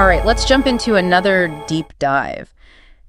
All right, let's jump into another deep dive.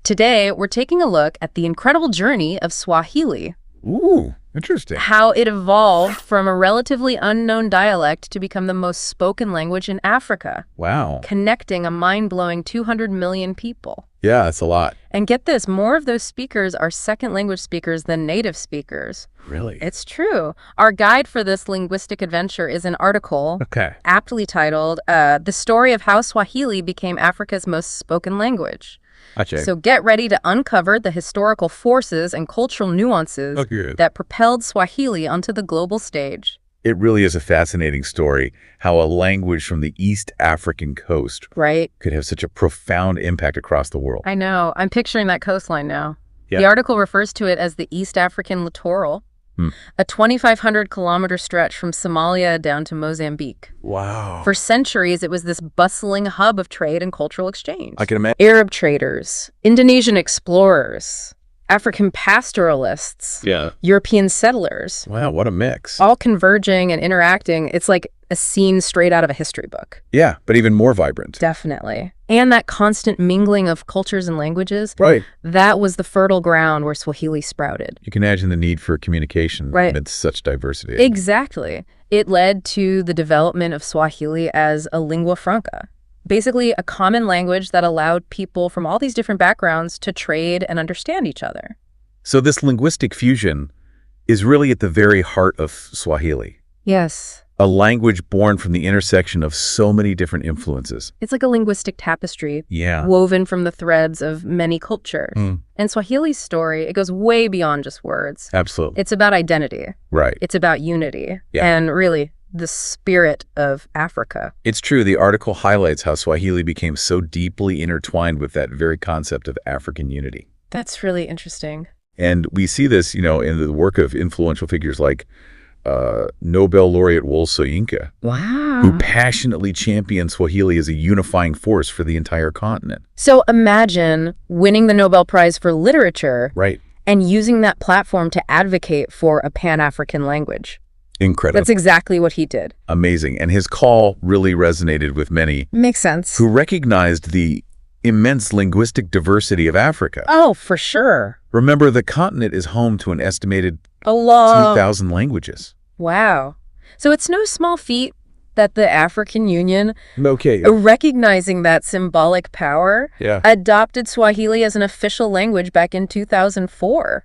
Today, we're taking a look at the incredible journey of Swahili. Ooh, interesting. How it evolved from a relatively unknown dialect to become the most spoken language in Africa. Wow. Connecting a mind-blowing 200 million people. Yeah, that's a lot. And get this, more of those speakers are second language speakers than native speakers. Really? It's true. Our guide for this linguistic adventure is an article aptly titled, The Story of How Swahili Became Africa's Most Spoken Language. Gotcha. So get ready to uncover the historical forces and cultural nuances that propelled Swahili onto the global stage. It really is a fascinating story, how a language from the East African coast could have such a profound impact across the world. I know. I'm picturing that coastline now. Yeah. The article refers to it as the East African littoral, a 2,500-kilometer stretch from Somalia down to Mozambique. Wow. For centuries, it was this bustling hub of trade and cultural exchange. I can imagine. Arab traders, Indonesian explorers, African pastoralists, European settlers. Wow, what a mix. All converging and interacting. It's like a scene straight out of a history book. Yeah, but even more vibrant. Definitely. And that constant mingling of cultures and languages, that was the fertile ground where Swahili sprouted. You can imagine the need for communication amidst such diversity. Exactly. It led to the development of Swahili as a lingua franca. Basically, a common language that allowed people from all these different backgrounds to trade and understand each other. So this linguistic fusion is really at the very heart of Swahili. Yes. A language born from the intersection of so many different influences. It's like a linguistic tapestry woven from the threads of many cultures. And Swahili's story, it goes way beyond just words. Absolutely. It's about identity. Right. It's about unity. And really, the spirit of Africa. It's true. The article highlights how Swahili became so deeply intertwined with that very concept of African unity. That's really interesting. And we see this, in the work of influential figures like Nobel laureate Wole Soyinka, who passionately championed Swahili as a unifying force for the entire continent. So imagine winning the Nobel Prize for Literature and using that platform to advocate for a Pan-African language. Incredible. That's exactly what he did. Amazing. And his call really resonated with many. Makes sense. Who recognized the immense linguistic diversity of Africa. Oh, for sure. Remember, the continent is home to an estimated 2,000 languages. Wow. So it's no small feat that the African Union, recognizing that symbolic power, adopted Swahili as an official language back in 2004.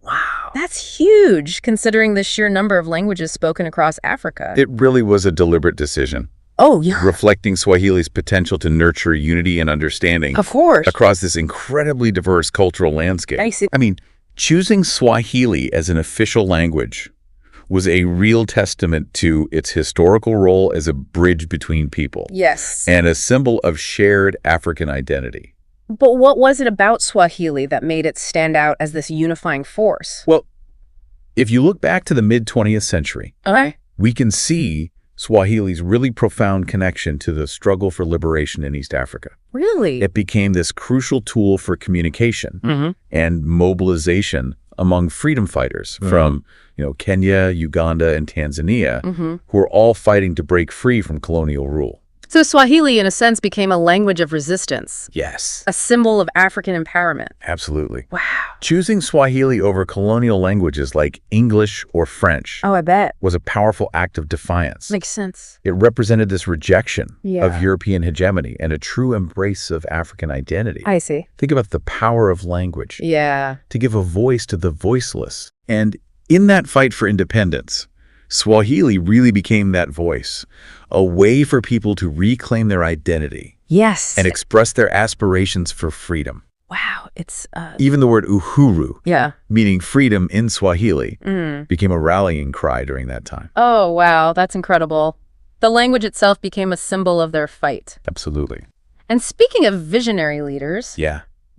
Wow. That's huge, considering the sheer number of languages spoken across Africa. It really was a deliberate decision. Oh, yeah. Reflecting Swahili's potential to nurture unity and understanding. Of course. Across this incredibly diverse cultural landscape. I see. I mean, choosing Swahili as an official language was a real testament to its historical role as a bridge between people. Yes. And a symbol of shared African identity. But what was it about Swahili that made it stand out as this unifying force? Well, if you look back to the mid-20th century, we can see Swahili's really profound connection to the struggle for liberation in East Africa. Really? It became this crucial tool for communication and mobilization among freedom fighters from, Kenya, Uganda, and Tanzania, who are all fighting to break free from colonial rule. So Swahili, in a sense, became a language of resistance. Yes. A symbol of African empowerment. Absolutely. Wow. Choosing Swahili over colonial languages like English or French I bet. was a powerful act of defiance. Makes sense. It represented this rejection of European hegemony and a true embrace of African identity. I see. Think about the power of language. Yeah. To give a voice to the voiceless. And in that fight for independence, Swahili really became that voice, a way for people to reclaim their identity. Yes. And express their aspirations for freedom. Wow, it's... Even the word uhuru, meaning freedom in Swahili, became a rallying cry during that time. Oh, wow, that's incredible. The language itself became a symbol of their fight. Absolutely. And speaking of visionary leaders,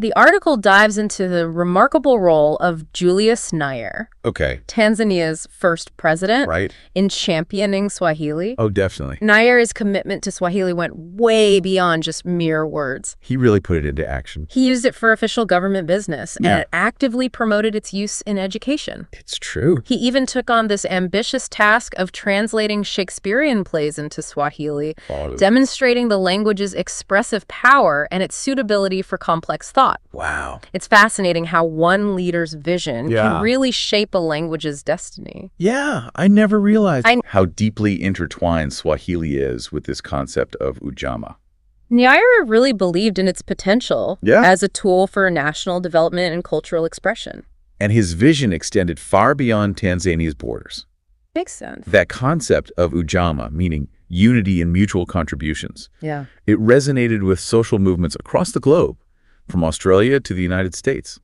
The article dives into the remarkable role of Julius Nyerere, Tanzania's first president, in championing Swahili. Oh, definitely. Nyerere's commitment to Swahili went way beyond just mere words. He really put it into action. He used it for official government business and actively promoted its use in education. It's true. He even took on this ambitious task of translating Shakespearean plays into Swahili, demonstrating the language's expressive power and its suitability for complex thought. Wow. It's fascinating how one leader's vision can really shape a language's destiny. Yeah, I never realized how deeply intertwined Swahili is with this concept of ujamaa. Nyerere really believed in its potential as a tool for national development and cultural expression. And his vision extended far beyond Tanzania's borders. Makes sense. That concept of ujamaa, meaning unity and mutual contributions, it resonated with social movements across the globe, from Australia to the United States.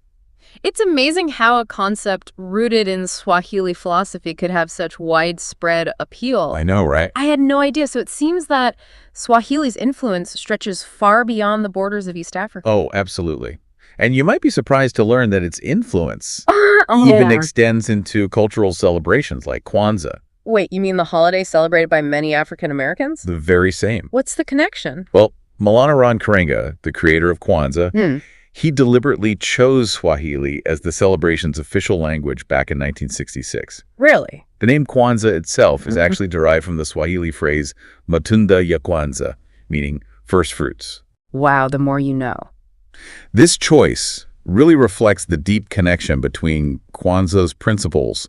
It's amazing how a concept rooted in Swahili philosophy could have such widespread appeal. I know, right? I had no idea. So it seems that Swahili's influence stretches far beyond the borders of East Africa. Oh, absolutely. And you might be surprised to learn that its influence even extends into cultural celebrations like Kwanzaa. Wait, you mean the holiday celebrated by many African Americans? The very same. What's the connection? Well, Malana Karenga, the creator of Kwanzaa, he deliberately chose Swahili as the celebration's official language back in 1966. Really? The name Kwanzaa itself is actually derived from the Swahili phrase matunda ya kwanza, meaning first fruits. Wow, the more you know. This choice really reflects the deep connection between Kwanzaa's principles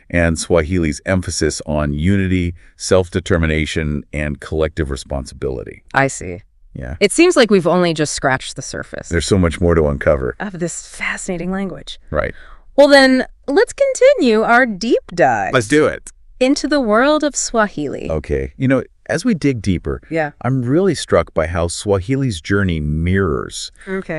and Swahili's emphasis on unity, self-determination, and collective responsibility. I see. Yeah. It seems like we've only just scratched the surface. There's so much more to uncover. Of this fascinating language. Right. Well then, let's continue our deep dive. Let's do it. Into the world of Swahili. Okay. You know, as we dig deeper, I'm really struck by how Swahili's journey mirrors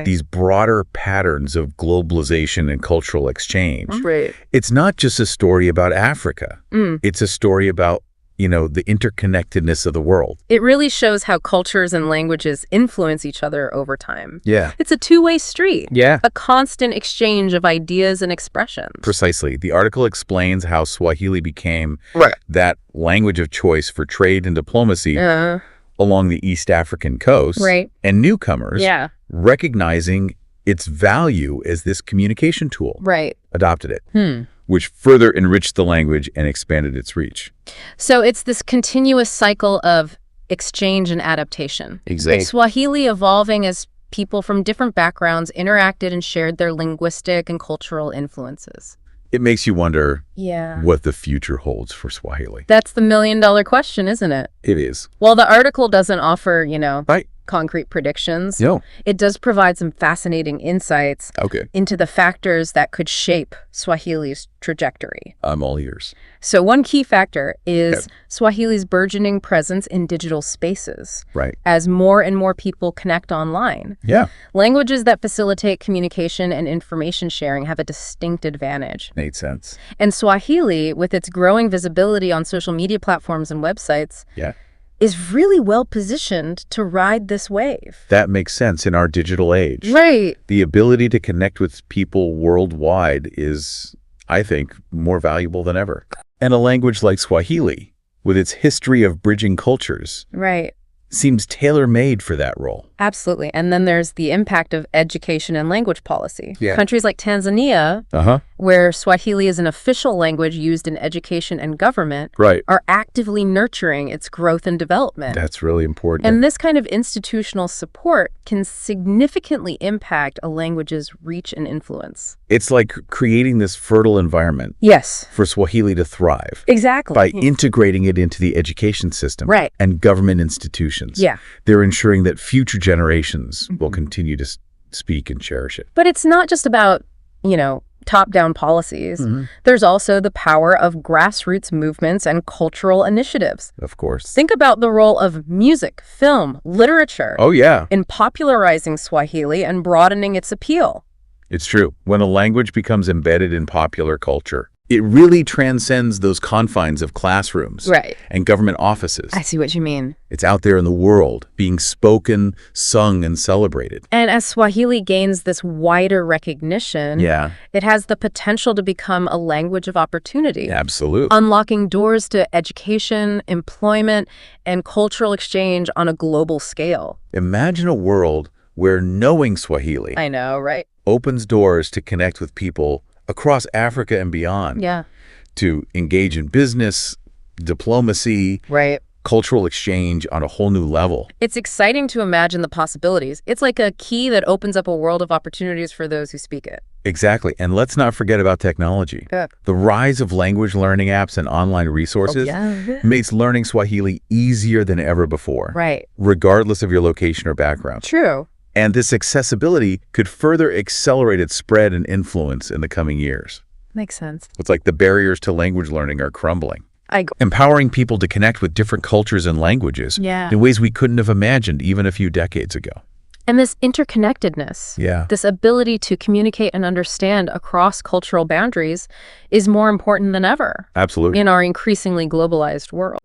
these broader patterns of globalization and cultural exchange. Right. It's not just a story about Africa. It's a story about the interconnectedness of the world. It really shows how cultures and languages influence each other over time. Yeah. It's a two-way street. Yeah. A constant exchange of ideas and expressions. Precisely. The article explains how Swahili became that language of choice for trade and diplomacy along the East African coast. Right. And newcomers, recognizing its value as this communication tool, adopted it. Which further enriched the language and expanded its reach. So it's this continuous cycle of exchange and adaptation. Exactly. Swahili evolving as people from different backgrounds interacted and shared their linguistic and cultural influences. It makes you wonder what the future holds for Swahili. That's the million-dollar question, isn't it? It is. Well, the article doesn't offer, concrete predictions. No. It does provide some fascinating insights into the factors that could shape Swahili's trajectory. I'm all ears. So one key factor is Swahili's burgeoning presence in digital spaces. Right. As more and more people connect online. Yeah. Languages that facilitate communication and information sharing have a distinct advantage. Made sense. And Swahili, with its growing visibility on social media platforms and websites, is really well positioned to ride this wave. That makes sense in our digital age. Right. The ability to connect with people worldwide is, I think, more valuable than ever. And a language like Swahili, with its history of bridging cultures, seems tailor-made for that role. Absolutely. And then there's the impact of education and language policy. Countries like Tanzania, where Swahili is an official language used in education and government, are actively nurturing its growth and development. That's really important. And this kind of institutional support can significantly impact a language's reach and influence. It's like creating this fertile environment for Swahili to thrive. Exactly. By integrating it into the education system and government institutions. They're ensuring that future generations will continue to speak and cherish it. But it's not just about, top-down policies. There's also the power of grassroots movements and cultural initiatives. Of course. Think about the role of music, film, literature. In popularizing Swahili and broadening its appeal. It's true. When a language becomes embedded in popular culture, It really transcends those confines of classrooms and government offices. I see what you mean. It's out there in the world, being spoken, sung, and celebrated. And as Swahili gains this wider recognition, it has the potential to become a language of opportunity. Absolutely. Unlocking doors to education, employment, and cultural exchange on a global scale. Imagine a world where knowing Swahili opens doors to connect with people across Africa and beyond. To engage in business, diplomacy, cultural exchange on a whole new level. It's exciting to imagine the possibilities. It's like a key that opens up a world of opportunities for those who speak it. Exactly. And let's not forget about technology. The rise of language learning apps and online resources makes learning Swahili easier than ever before. Regardless of your location or background. True. And this accessibility could further accelerate its spread and influence in the coming years. Makes sense. It's like the barriers to language learning are crumbling. Empowering people to connect with different cultures and languages in ways we couldn't have imagined even a few decades ago. And this interconnectedness, this ability to communicate and understand across cultural boundaries is more important than ever. Absolutely. In our increasingly globalized world.